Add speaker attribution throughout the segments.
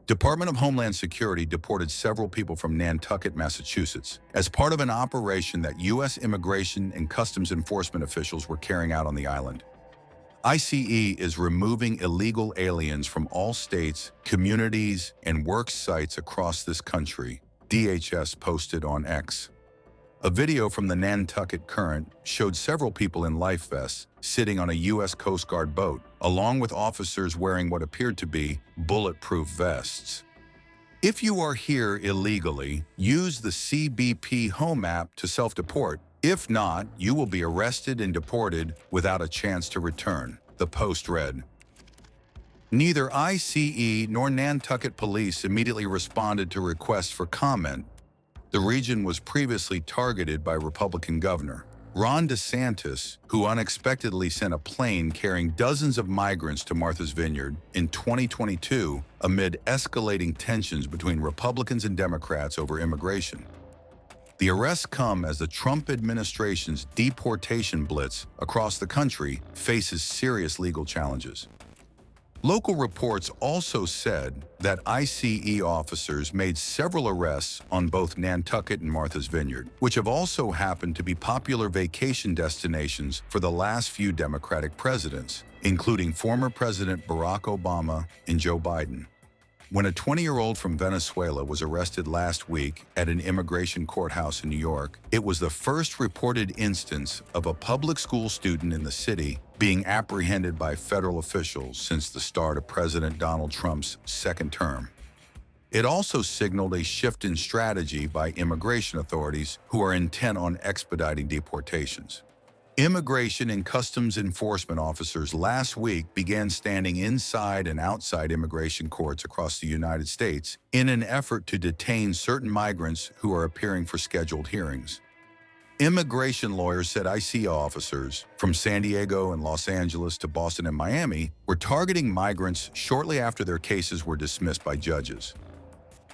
Speaker 1: Department of Homeland Security deported several people from Nantucket, Massachusetts, as part of an operation that U.S. Immigration and Customs Enforcement officials were carrying out on the island. ICE is removing illegal aliens from all states, communities, and work sites across this country, DHS posted on X. A video from the Nantucket Current showed several people in life vests sitting on a U.S. Coast Guard boat, along with officers wearing what appeared to be bulletproof vests. If you are here illegally, use the CBP Home app to self-deport. If not, you will be arrested and deported without a chance to return, the post read. Neither ICE nor Nantucket police immediately responded to requests for comment. The region was previously targeted by Republican Governor Ron DeSantis, who unexpectedly sent a plane carrying dozens of migrants to Martha's Vineyard in 2022 amid escalating tensions between Republicans and Democrats over immigration. The arrests come as the Trump administration's deportation blitz across the country faces serious legal challenges. Local reports also said that ICE officers made several arrests on both Nantucket and Martha's Vineyard, which have also happened to be popular vacation destinations for the last few Democratic presidents, including former President Barack Obama and Joe Biden. When a 20-year-old from Venezuela was arrested last week at an immigration courthouse in New York, it was the first reported instance of a public school student in the city being apprehended by federal officials since the start of President Donald Trump's second term. It also signaled a shift in strategy by immigration authorities who are intent on expediting deportations. Immigration and Customs Enforcement officers last week began standing inside and outside immigration courts across the United States in an effort to detain certain migrants who are appearing for scheduled hearings. Immigration lawyers said ICE officers from San Diego and Los Angeles to Boston and Miami were targeting migrants shortly after their cases were dismissed by judges.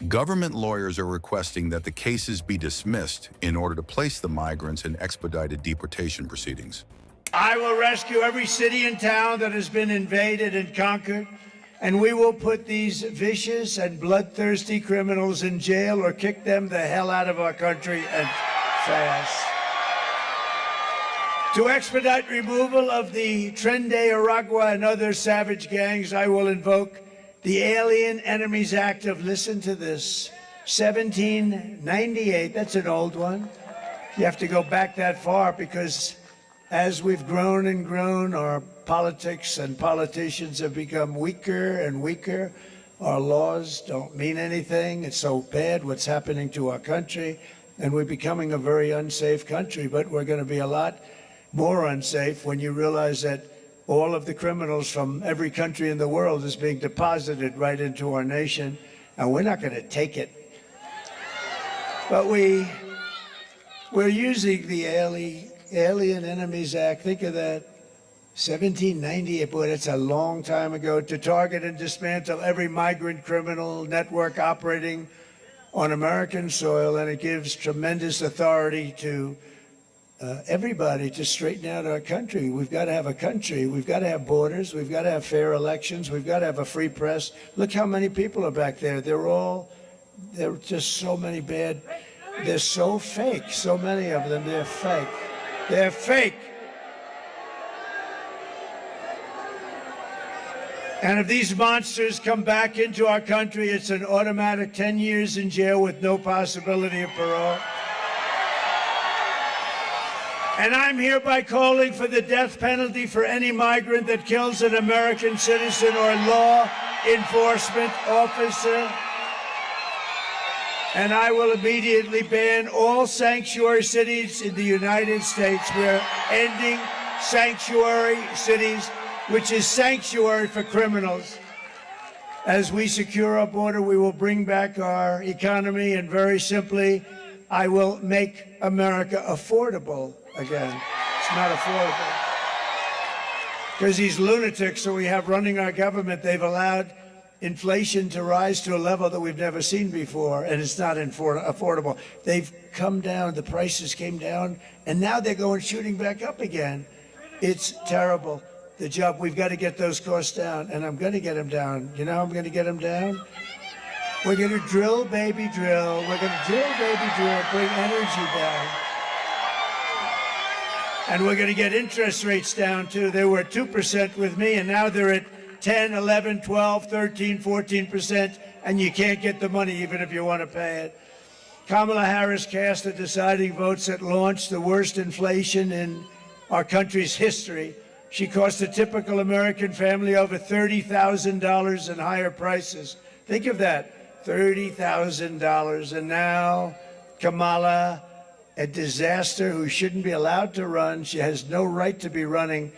Speaker 1: Government lawyers are requesting that the cases be dismissed in order to place the migrants in expedited deportation proceedings.
Speaker 2: I will rescue every city and town that has been invaded and conquered, and we will put these vicious and bloodthirsty criminals in jail or kick them the hell out of our country and fast. To expedite removal of the Tren de Aragua and other savage gangs, I will invoke the Alien Enemies Act of, listen to this, 1798. That's an old one. You have to go back that far because as we've grown and grown, our politics and politicians have become weaker and weaker. Our laws don't mean anything. It's so bad what's happening to our country, and we're becoming a very unsafe country, but we're going to be a lot more unsafe when you realize that all of the criminals from every country in the world is being deposited right into our nation, and we're not going to take it. But we're using the Alien Enemies Act. Think of that, 1798. Boy, that's a long time ago. To target and dismantle every migrant criminal network operating on American soil, and it gives tremendous authority to everybody to straighten out our country. We've got to have a country. We've got to have borders. We've got to have fair elections. We've got to have a free press. Look how many people are back there. They're just so many bad. They're so fake. So many of them, they're fake. They're fake. And if these monsters come back into our country, it's an automatic 10 years in jail with no possibility of parole. And I'm hereby calling for the death penalty for any migrant that kills an American citizen or law enforcement officer. And I will immediately ban all sanctuary cities in the United States. We're ending sanctuary cities, which is sanctuary for criminals. As we secure our border, we will bring back our economy, and very simply, I will make America affordable again. It's not affordable. Because these lunatics that we have running our government, they've allowed inflation to rise to a level that we've never seen before, and it's not affordable. They've come down, the prices came down, and now they're going shooting back up again. It's terrible. We've got to get those costs down, and I'm going to get them down. You know how I'm going to get them down? We're going to drill, baby, drill. We're going to drill, baby, drill, bring energy down. And we're going to get interest rates down, too. They were at 2% with me, and now they're at 10, 11, 12, 13, 14%, and you can't get the money even if you want to pay it. Kamala Harris cast the deciding votes that launched the worst inflation in our country's history. She cost a typical American family over $30,000 in higher prices. Think of that, $30,000. And now Kamala, a disaster who shouldn't be allowed to run. She has no right to be running.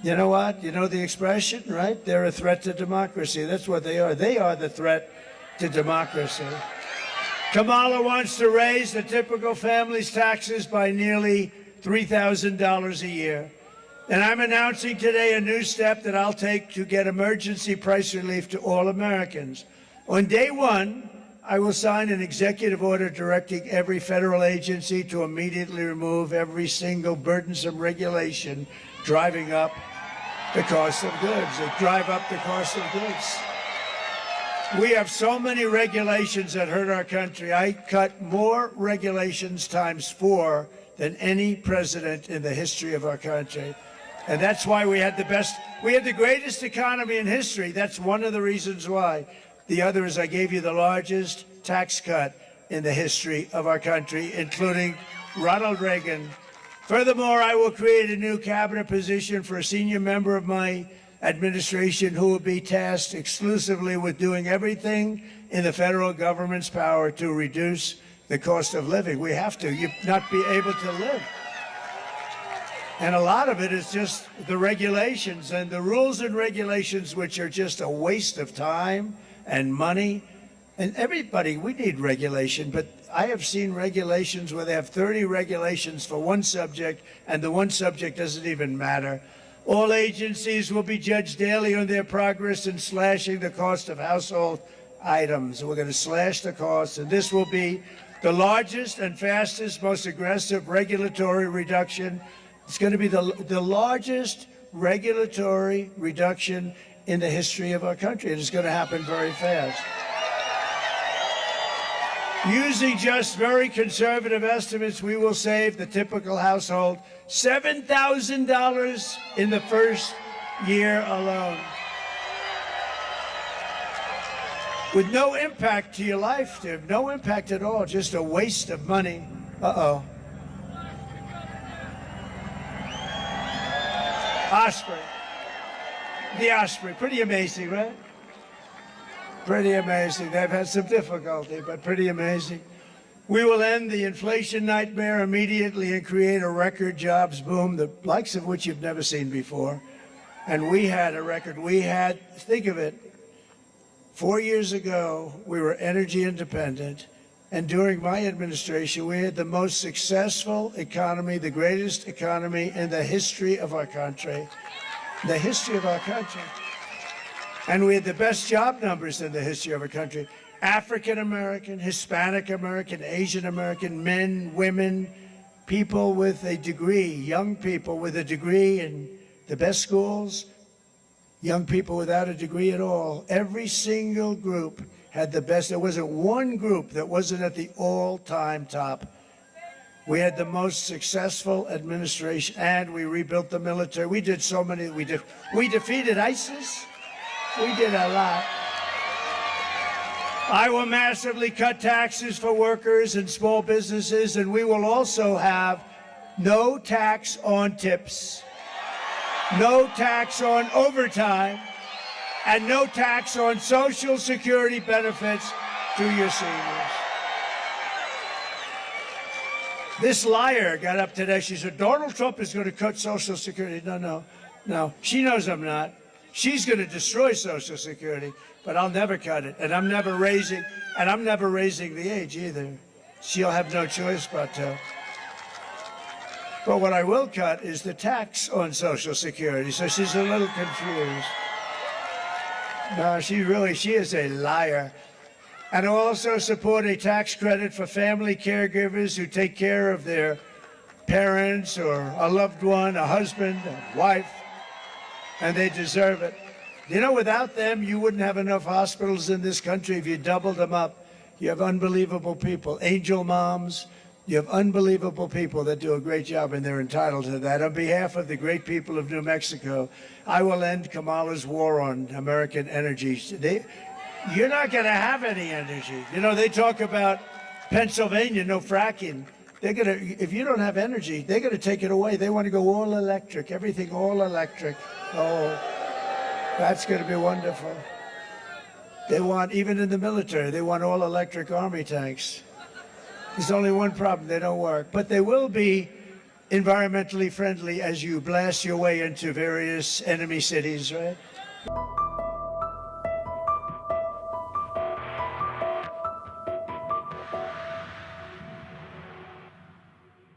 Speaker 2: You know what? You know the expression, right? They're a threat to democracy. That's what they are. They are the threat to democracy. Kamala wants to raise the typical family's taxes by nearly $3,000 a year. And I'm announcing today a new step that I'll take to get emergency price relief to all Americans. On day one, I will sign an executive order directing every federal agency to immediately remove every single burdensome regulation driving up the cost of goods, that drive up the cost of goods. We have so many regulations that hurt our country. I cut more regulations ×4 than any president in the history of our country. And that's why we had the greatest economy in history. That's one of the reasons why. The other is I gave you the largest tax cut in the history of our country, including Ronald Reagan. Furthermore, I will create a new cabinet position for a senior member of my administration who will be tasked exclusively with doing everything in the federal government's power to reduce the cost of living. We have to. You not be able to live. And a lot of it is just the regulations and the rules and regulations, which are just a waste of time and money. And everybody, we need regulation, but I have seen regulations where they have 30 regulations for one subject, and the one subject doesn't even matter. All agencies will be judged daily on their progress in slashing the cost of household items. We're going to slash the cost, and this will be the largest and fastest, most aggressive regulatory reduction. It's going to be the largest regulatory reduction in the history of our country, and it's going to happen very fast. Using just very conservative estimates, we will save the typical household $7,000 in the first year alone, with no impact to your life, Tim. No impact at all, just a waste of money. Uh-oh. Osprey. The Osprey. Pretty amazing, right? Pretty amazing. They've had some difficulty, but pretty amazing. We will end the inflation nightmare immediately and create a record jobs boom, the likes of which you've never seen before. And we had a record. Think of it, 4 years ago, we were energy independent. And during my administration, we had the most successful economy, the greatest economy in the history of our country. The history of our country. And we had the best job numbers in the history of our country. African American, Hispanic American, Asian American, men, women, people with a degree, young people with a degree in the best schools, young people without a degree at all. Every single group had the best. There wasn't one group that wasn't at the all-time top. We had the most successful administration, and we rebuilt the military. We did so many. We defeated ISIS. We did a lot. I will massively cut taxes for workers and small businesses, and we will also have no tax on tips, no tax on overtime, and no tax on Social Security benefits to your seniors. This liar got up today. She said, Donald Trump is going to cut Social Security. No. She knows I'm not. She's going to destroy Social Security, but I'll never cut it. And I'm never raising the age either. She'll have no choice but to. But what I will cut is the tax on Social Security. So she's a little confused. No, she is a liar. And I'll also support a tax credit for family caregivers who take care of their parents or a loved one, a husband, a wife, and they deserve it. You know, without them, you wouldn't have enough hospitals in this country if you doubled them up. You have unbelievable people, angel moms. You have unbelievable people that do a great job, and they're entitled to that. On behalf of the great people of New Mexico, I will end Kamala's war on American energy. You're not going to have any energy. You know, they talk about Pennsylvania, no fracking. They're going to, if you don't have energy, they're going to take it away. They want to go all electric, everything all electric. Oh, that's going to be wonderful. They want, even in the military, they want all electric army tanks. There's only one problem, they don't work. But they will be environmentally friendly as you blast your way into various enemy cities, right?